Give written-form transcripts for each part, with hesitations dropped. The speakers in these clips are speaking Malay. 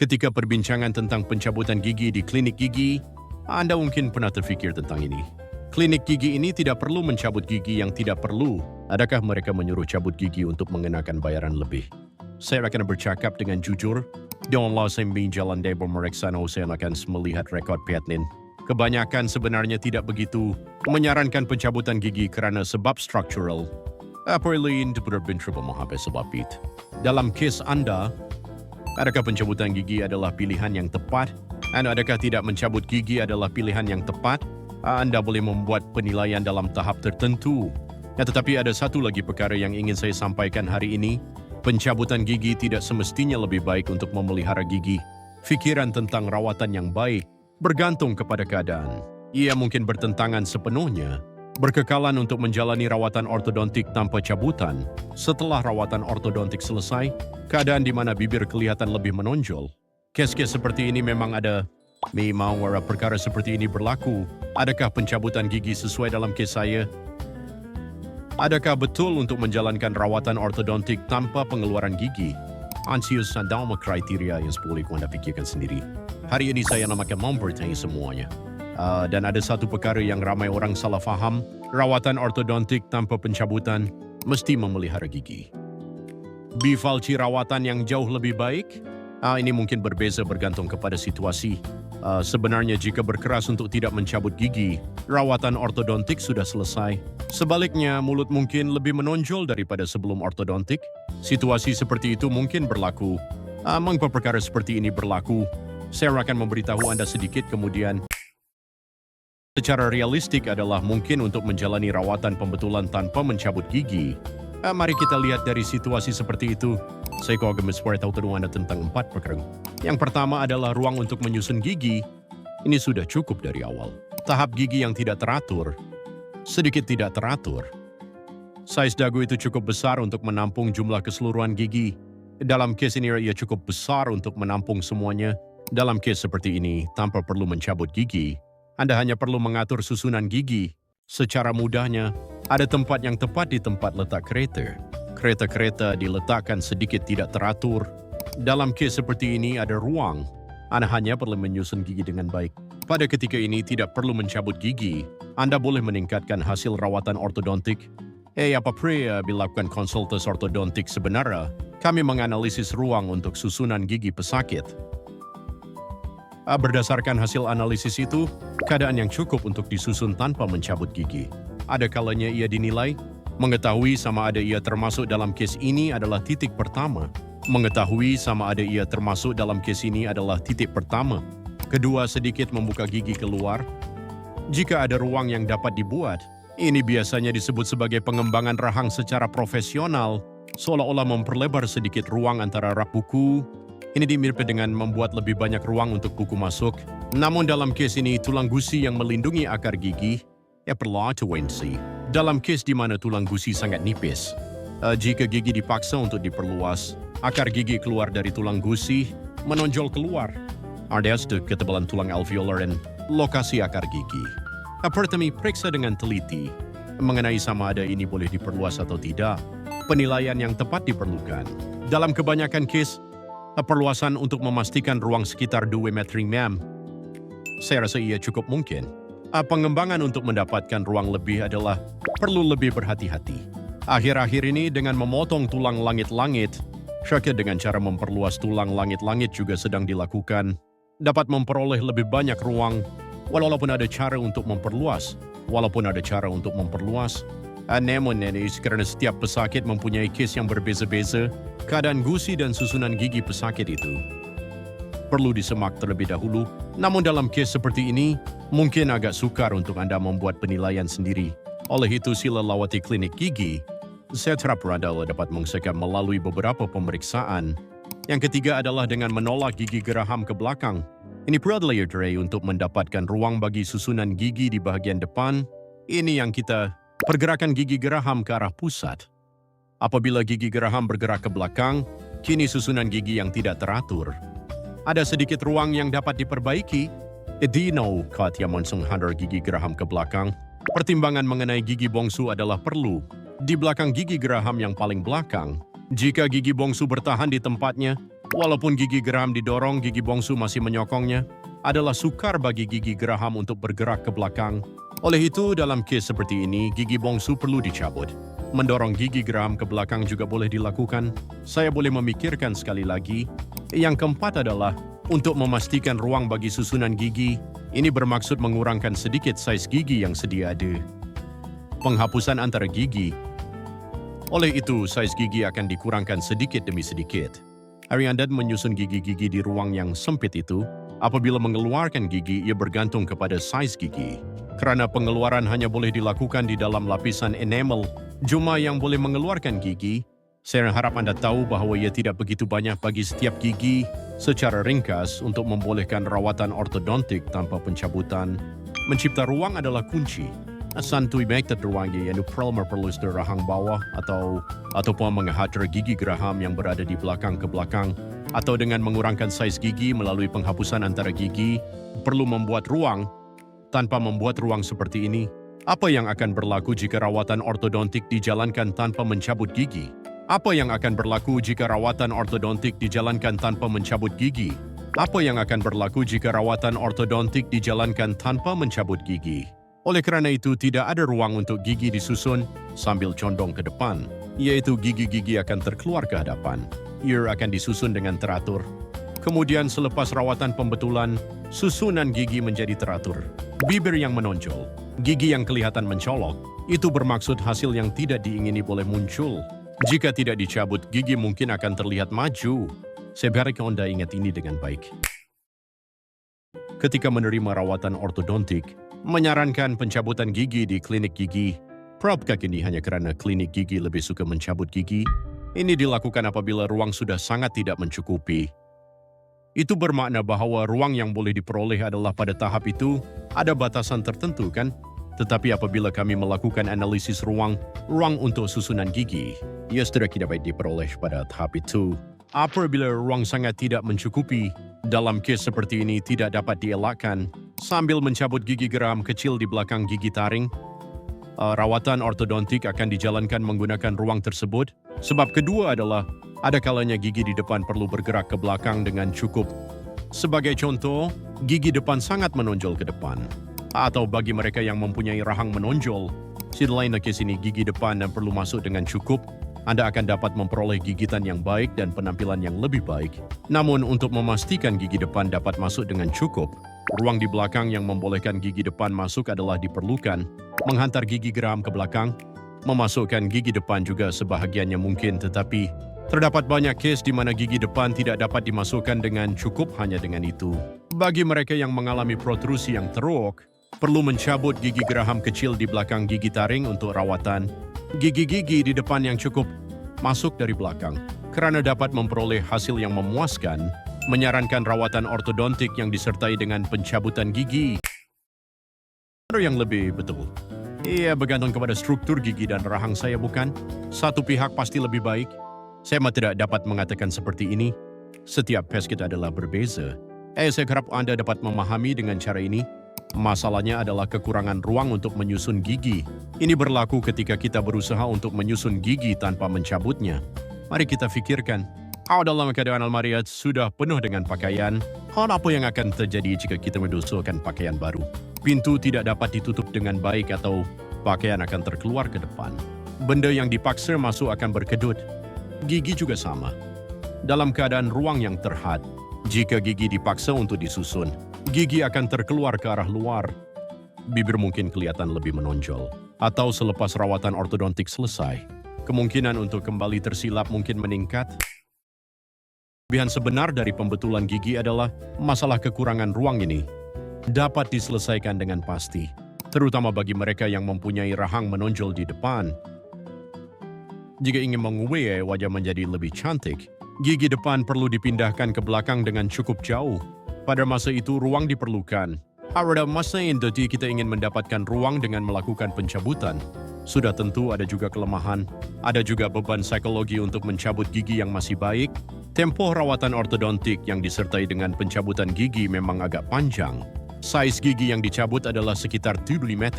Ketika perbincangan tentang pencabutan gigi di klinik gigi, Anda mungkin pernah terfikir tentang ini. Klinik gigi ini tidak perlu mencabut gigi yang tidak perlu. Adakah mereka menyuruh cabut gigi untuk mengenakan bayaran lebih? Saya akan bercakap dengan jujur. Janganlah saya jalan debol mereksa saya akan melihat rekod Piatnin. Kebanyakan sebenarnya tidak begitu menyarankan pencabutan gigi kerana sebab struktural. Apalagi benar-benar menghabis sebab itu. Dalam kes Anda, adakah pencabutan gigi adalah pilihan yang tepat? Dan adakah tidak mencabut gigi adalah pilihan yang tepat? Anda boleh membuat penilaian dalam tahap tertentu. Tetapi ada satu lagi perkara yang ingin saya sampaikan hari ini. Pencabutan gigi tidak semestinya lebih baik untuk memelihara gigi. Fikiran tentang rawatan yang baik bergantung kepada keadaan. Ia mungkin bertentangan sepenuhnya. Berkekalan untuk menjalani rawatan ortodontik tanpa cabutan. Setelah rawatan ortodontik selesai, keadaan di mana bibir kelihatan lebih menonjol. Kes-kes seperti ini memang ada. Memang perkara seperti ini berlaku. Adakah pencabutan gigi sesuai dalam kes saya? Adakah betul untuk menjalankan rawatan ortodontik tanpa pengeluaran gigi? Ansius dalam kriteria yang boleh Anda pikirkan sendiri. Hari ini saya akan membertanya semuanya. Dan ada satu perkara yang ramai orang salah faham. Rawatan ortodontik tanpa pencabutan mesti memelihara gigi. Bifalci rawatan yang jauh lebih baik? Ini mungkin berbeza bergantung kepada situasi. Sebenarnya jika berkeras untuk tidak mencabut gigi, rawatan ortodontik sudah selesai. Sebaliknya, mulut mungkin lebih menonjol daripada sebelum ortodontik. Situasi seperti itu mungkin berlaku. Mengapa perkara seperti ini berlaku? Saya akan memberitahu Anda sedikit kemudian. Secara realistik adalah mungkin untuk menjalani rawatan pembetulan tanpa mencabut gigi. Mari kita lihat dari situasi seperti itu. Saya akan memberitahu Anda tentang 4 perkara. Yang pertama adalah ruang untuk menyusun gigi. Ini sudah cukup dari awal. Tahap gigi yang tidak teratur. Sedikit tidak teratur. Saiz dagu itu cukup besar untuk menampung jumlah keseluruhan gigi. Dalam kes ini ia cukup besar untuk menampung semuanya. Dalam kes seperti ini, tanpa perlu mencabut gigi, Anda hanya perlu mengatur susunan gigi. Secara mudahnya, ada tempat yang tepat di tempat letak kereta. Kereta-kereta diletakkan sedikit tidak teratur. Dalam kes seperti ini ada ruang. Anda hanya perlu menyusun gigi dengan baik. Pada ketika ini tidak perlu mencabut gigi. Anda boleh meningkatkan hasil rawatan ortodontik. Apa pria dilakukan konsultasi ortodontik sebenarnya? Kami menganalisis ruang untuk susunan gigi pesakit. Berdasarkan hasil analisis itu, keadaan yang cukup untuk disusun tanpa mencabut gigi. Ada kalanya ia dinilai. Mengetahui sama ada ia termasuk dalam kes ini adalah titik pertama. Mengetahui sama ada ia termasuk dalam kes ini adalah titik pertama. Kedua, sedikit membuka gigi keluar. Jika ada ruang yang dapat dibuat, ini biasanya disebut sebagai pengembangan rahang secara profesional, seolah-olah memperlebar sedikit ruang antara rak buku. Ini dimirip dengan membuat lebih banyak ruang untuk buku masuk. Namun dalam kes ini, tulang gusi yang melindungi akar gigi, perlu intervensi. Dalam kes di mana tulang gusi sangat nipis, jika gigi dipaksa untuk diperluas, akar gigi keluar dari tulang gusi menonjol keluar. Ada ketebalan tulang alveolar dan lokasi akar gigi. Pertama, periksa dengan teliti mengenai sama ada ini boleh diperluas atau tidak. Penilaian yang tepat diperlukan. Dalam kebanyakan kes, perluasan untuk memastikan ruang sekitar 2 metri mm. Saya rasa ia cukup mungkin. Pengembangan untuk mendapatkan ruang lebih adalah perlu lebih berhati-hati. Akhir-akhir ini dengan memotong tulang langit-langit, syakir dengan cara memperluas tulang langit-langit juga sedang dilakukan, dapat memperoleh lebih banyak ruang, walaupun ada cara untuk memperluas. Namun ini karena setiap pesakit mempunyai kes yang berbeza-beza, keadaan gusi dan susunan gigi pesakit itu perlu disemak terlebih dahulu. Namun dalam kes seperti ini, mungkin agak sukar untuk Anda membuat penilaian sendiri. Oleh itu, sila lawati klinik gigi. Saya harap Anda dapat mengusahakan melalui beberapa pemeriksaan. Yang ketiga adalah dengan menolak gigi geraham ke belakang. Ini perlu tray untuk mendapatkan ruang bagi susunan gigi di bahagian depan. Ini yang kita pergerakan gigi geraham ke arah pusat. Apabila gigi geraham bergerak ke belakang, kini susunan gigi yang tidak teratur. Ada sedikit ruang yang dapat diperbaiki. Dino kat yang menghandar gigi geraham ke belakang. Pertimbangan mengenai gigi bongsu adalah perlu. Di belakang gigi geraham yang paling belakang, Jika gigi bongsu bertahan di tempatnya, walaupun gigi geram didorong, gigi bongsu masih menyokongnya, adalah sukar bagi gigi geraham untuk bergerak ke belakang. Oleh itu, dalam kes seperti ini, gigi bongsu perlu dicabut. Mendorong gigi geram ke belakang juga boleh dilakukan. Saya boleh memikirkan sekali lagi. Yang keempat adalah untuk memastikan ruang bagi susunan gigi. Ini bermaksud mengurangkan sedikit saiz gigi yang sedia ada. Penghapusan antara gigi. Oleh itu, saiz gigi akan dikurangkan sedikit demi sedikit. Hari Anda menyusun gigi-gigi di ruang yang sempit itu, apabila mengeluarkan gigi, ia bergantung kepada saiz gigi. Kerana pengeluaran hanya boleh dilakukan di dalam lapisan enamel, jumlah yang boleh mengeluarkan gigi, saya harap Anda tahu bahawa ia tidak begitu banyak bagi setiap gigi. Secara ringkas, untuk membolehkan rawatan ortodontik tanpa pencabutan, mencipta ruang adalah kunci. Santui metode ruang iaitu perlu rahang bawah ataupun menghajar gigi geraham yang berada di belakang ke belakang, atau dengan mengurangkan saiz gigi melalui penghapusan antara gigi, perlu membuat ruang. Tanpa membuat ruang seperti ini, apa yang akan berlaku jika rawatan ortodontik dijalankan tanpa mencabut gigi? Apa yang akan berlaku jika rawatan ortodontik dijalankan tanpa mencabut gigi? Apa yang akan berlaku jika rawatan ortodontik dijalankan tanpa mencabut gigi? Oleh kerana itu, tidak ada ruang untuk gigi disusun sambil condong ke depan, yaitu gigi-gigi akan terkeluar ke hadapan. Ia akan disusun dengan teratur. Kemudian selepas rawatan pembetulan, susunan gigi menjadi teratur. Bibir yang menonjol, gigi yang kelihatan mencolok, itu bermaksud hasil yang tidak diingini boleh muncul. Jika tidak dicabut, gigi mungkin akan terlihat maju. Sebaiknya Anda ingat ini dengan baik. Ketika menerima rawatan ortodontik, menyarankan pencabutan gigi di klinik gigi. Apakah ini hanya kerana klinik gigi lebih suka mencabut gigi? Ini dilakukan apabila ruang sudah sangat tidak mencukupi. Itu bermakna bahawa ruang yang boleh diperoleh adalah pada tahap itu ada batasan tertentu, kan? Tetapi apabila kami melakukan analisis ruang untuk susunan gigi, ia sudah tidak baik diperoleh pada tahap itu. Apabila ruang sangat tidak mencukupi, dalam kes seperti ini tidak dapat dielakkan sambil mencabut gigi geram kecil di belakang gigi taring. Rawatan ortodontik akan dijalankan menggunakan ruang tersebut. Sebab kedua adalah, ada kalanya gigi di depan perlu bergerak ke belakang dengan cukup. Sebagai contoh, gigi depan sangat menonjol ke depan. Atau bagi mereka yang mempunyai rahang menonjol, selain kes ini gigi depan dan perlu masuk dengan cukup, Anda akan dapat memperoleh gigitan yang baik dan penampilan yang lebih baik. Namun untuk memastikan gigi depan dapat masuk dengan cukup, ruang di belakang yang membolehkan gigi depan masuk adalah diperlukan. Menghantar gigi geram ke belakang, memasukkan gigi depan juga sebahagiannya mungkin, tetapi terdapat banyak kes di mana gigi depan tidak dapat dimasukkan dengan cukup hanya dengan itu. Bagi mereka yang mengalami protrusi yang teruk, perlu mencabut gigi geraham kecil di belakang gigi taring untuk rawatan. Gigi-gigi di depan yang cukup masuk dari belakang. Kerana dapat memperoleh hasil yang memuaskan, menyarankan rawatan ortodontik yang disertai dengan pencabutan gigi. Yang lebih betul, ia bergantung kepada struktur gigi dan rahang saya, bukan? Satu pihak pasti lebih baik. Saya tidak dapat mengatakan seperti ini. Setiap kes kita adalah berbeza. Saya harap Anda dapat memahami dengan cara ini. Masalahnya adalah kekurangan ruang untuk menyusun gigi. Ini berlaku ketika kita berusaha untuk menyusun gigi tanpa mencabutnya. Mari kita fikirkan, dalam keadaan almari sudah penuh dengan pakaian, apa yang akan terjadi jika kita mendusulkan pakaian baru? Pintu tidak dapat ditutup dengan baik atau pakaian akan terkeluar ke depan. Benda yang dipaksa masuk akan berkedut. Gigi juga sama. Dalam keadaan ruang yang terhad, jika gigi dipaksa untuk disusun, gigi akan terkeluar ke arah luar. Bibir mungkin kelihatan lebih menonjol. Atau selepas rawatan ortodontik selesai, kemungkinan untuk kembali tersilap mungkin meningkat. Kelebihan sebenar dari pembetulan gigi adalah masalah kekurangan ruang ini dapat diselesaikan dengan pasti, terutama bagi mereka yang mempunyai rahang menonjol di depan. Jika ingin mengubah wajah menjadi lebih cantik, gigi depan perlu dipindahkan ke belakang dengan cukup jauh. Pada masa itu, ruang diperlukan. Pada masa itu, kita ingin mendapatkan ruang dengan melakukan pencabutan. Sudah tentu ada juga kelemahan. Ada juga beban psikologi untuk mencabut gigi yang masih baik. Tempoh rawatan ortodontik yang disertai dengan pencabutan gigi memang agak panjang. Saiz gigi yang dicabut adalah sekitar 7 mm.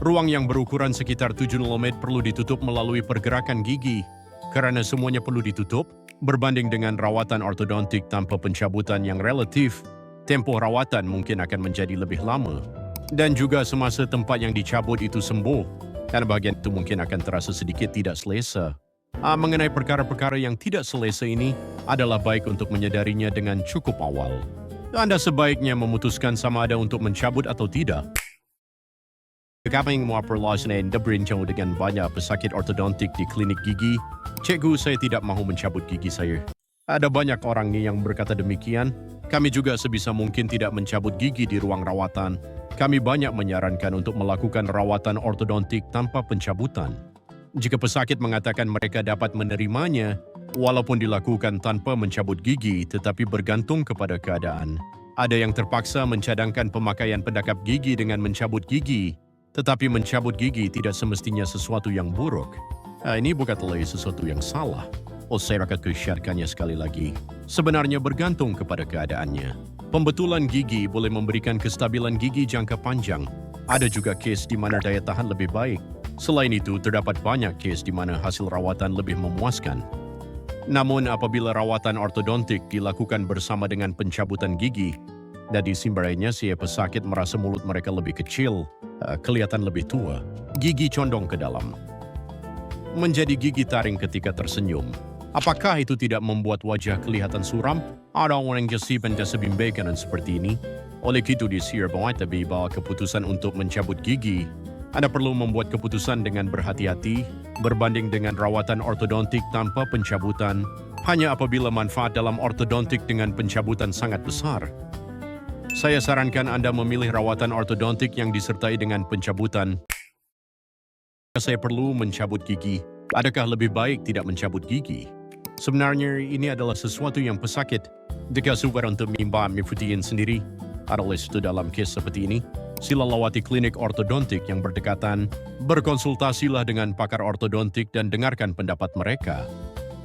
Ruang yang berukuran sekitar 7 mm perlu ditutup melalui pergerakan gigi. karena semuanya perlu ditutup, berbanding dengan rawatan ortodontik tanpa pencabutan yang relatif, tempoh rawatan mungkin akan menjadi lebih lama. Dan juga semasa tempat yang dicabut itu sembuh, dan bahagian itu mungkin akan terasa sedikit tidak selesa. Mengenai perkara-perkara yang tidak selesa ini, adalah baik untuk menyadarinya dengan cukup awal. Anda sebaiknya memutuskan sama ada untuk mencabut atau tidak. Kami mau perlawanan berbincang dengan banyak pesakit ortodontik di klinik gigi. Cikgu, saya tidak mahu mencabut gigi saya. Ada banyak orang yang berkata demikian. Kami juga sebisa mungkin tidak mencabut gigi di ruang rawatan. Kami banyak menyarankan untuk melakukan rawatan ortodontik tanpa pencabutan. Jika pesakit mengatakan mereka dapat menerimanya, walaupun dilakukan tanpa mencabut gigi tetapi bergantung kepada keadaan. Ada yang terpaksa mencadangkan pemakaian pendekap gigi dengan mencabut gigi. Tetapi mencabut gigi tidak semestinya sesuatu yang buruk. Ini bukanlah sesuatu yang salah. Saya akan kesyaratkannya sekali lagi. Sebenarnya bergantung kepada keadaannya. Pembetulan gigi boleh memberikan kestabilan gigi jangka panjang. Ada juga kes di mana daya tahan lebih baik. Selain itu, terdapat banyak kes di mana hasil rawatan lebih memuaskan. Namun, apabila rawatan ortodontik dilakukan bersama dengan pencabutan gigi, dan di simbarainya si pesakit merasa mulut mereka lebih kecil, kelihatan lebih tua, gigi condong ke dalam. Menjadi gigi taring ketika tersenyum. Apakah itu tidak membuat wajah kelihatan suram? Ada orang yang jasiban dan sebimbekan seperti ini. Oleh itu disir bahwa keputusan untuk mencabut gigi, Anda perlu membuat keputusan dengan berhati-hati berbanding dengan rawatan ortodontik tanpa pencabutan, hanya apabila manfaat dalam ortodontik dengan pencabutan sangat besar. Saya sarankan Anda memilih rawatan ortodontik yang disertai dengan pencabutan. Saya perlu mencabut gigi. Adakah lebih baik tidak mencabut gigi? Sebenarnya ini adalah sesuatu yang pesakit. Jika sumber untuk mengikuti sendiri adalah itu dalam kes seperti ini, sila lawati klinik ortodontik yang berdekatan, berkonsultasilah dengan pakar ortodontik dan dengarkan pendapat mereka.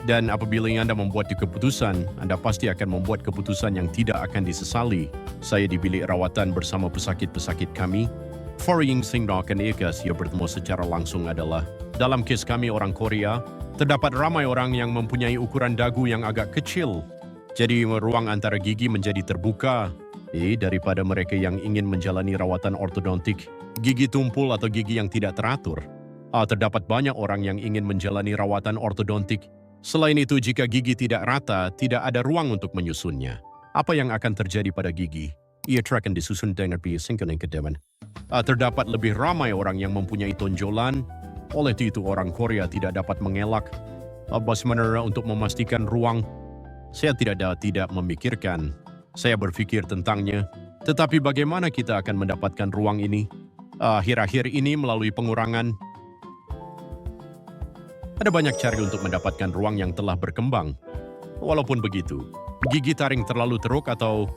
Dan apabila Anda membuat keputusan, Anda pasti akan membuat keputusan yang tidak akan disesali. Saya di bilik rawatan bersama pesakit-pesakit kami. Yang akan ia bertemu secara langsung adalah, dalam kes kami orang Korea, terdapat ramai orang yang mempunyai ukuran dagu yang agak kecil. Jadi ruang antara gigi menjadi terbuka. Daripada mereka yang ingin menjalani rawatan ortodontik, gigi tumpul atau gigi yang tidak teratur. Terdapat banyak orang yang ingin menjalani rawatan ortodontik. Selain itu, jika gigi tidak rata, tidak ada ruang untuk menyusunnya. Apa yang akan terjadi pada gigi? Ia akan disusun dengan biasanya ke depan. Terdapat lebih ramai orang yang mempunyai tonjolan. Oleh itu, orang Korea tidak dapat mengelak. Bagaimana untuk memastikan ruang? Saya tidak memikirkan. Saya berpikir tentangnya. Tetapi bagaimana kita akan mendapatkan ruang ini? Akhir-akhir ini melalui pengurangan. Ada banyak cara untuk mendapatkan ruang yang telah berkembang. Walaupun begitu, gigi taring terlalu teruk atau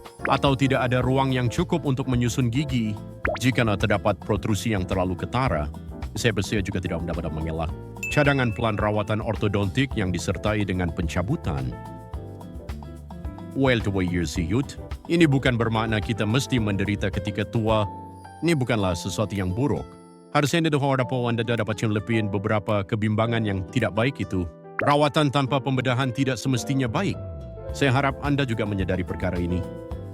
tidak ada ruang yang cukup untuk menyusun gigi. Jika terdapat protrusi yang terlalu ketara, saya juga tidak dapat mengelak. Cadangan plan rawatan ortodontik yang disertai dengan pencabutan. Well, to years youth, ini bukan bermakna kita mesti menderita ketika tua. Ini bukanlah sesuatu yang buruk. Harusnya Anda dapat lepihin beberapa kebimbangan yang tidak baik itu. Rawatan tanpa pembedahan tidak semestinya baik. Saya harap Anda juga menyadari perkara ini.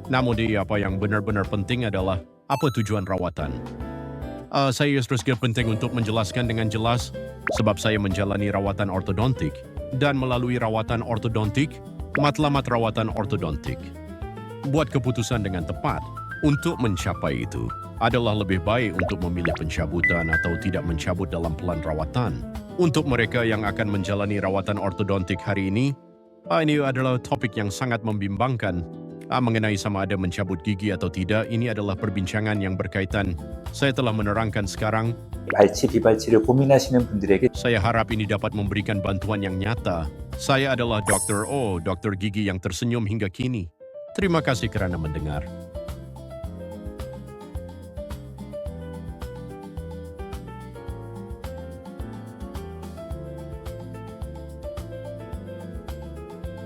Namun apa yang benar-benar penting adalah apa tujuan rawatan. Saya terus penting untuk menjelaskan dengan jelas sebab saya menjalani rawatan ortodontik dan melalui rawatan ortodontik, matlamat rawatan ortodontik. Buat keputusan dengan tepat untuk mencapai itu adalah lebih baik untuk memilih pencabutan atau tidak mencabut dalam plan rawatan. Untuk mereka yang akan menjalani rawatan ortodontik hari ini adalah topik yang sangat membimbangkan. Mengenai sama ada mencabut gigi atau tidak, ini adalah perbincangan yang berkaitan. Saya telah menerangkan sekarang. 발치, 비발치를 고민하시는 분들에게 Saya harap ini dapat memberikan bantuan yang nyata. Saya adalah Dr. O, dokter gigi yang tersenyum hingga kini. Terima kasih kerana mendengar.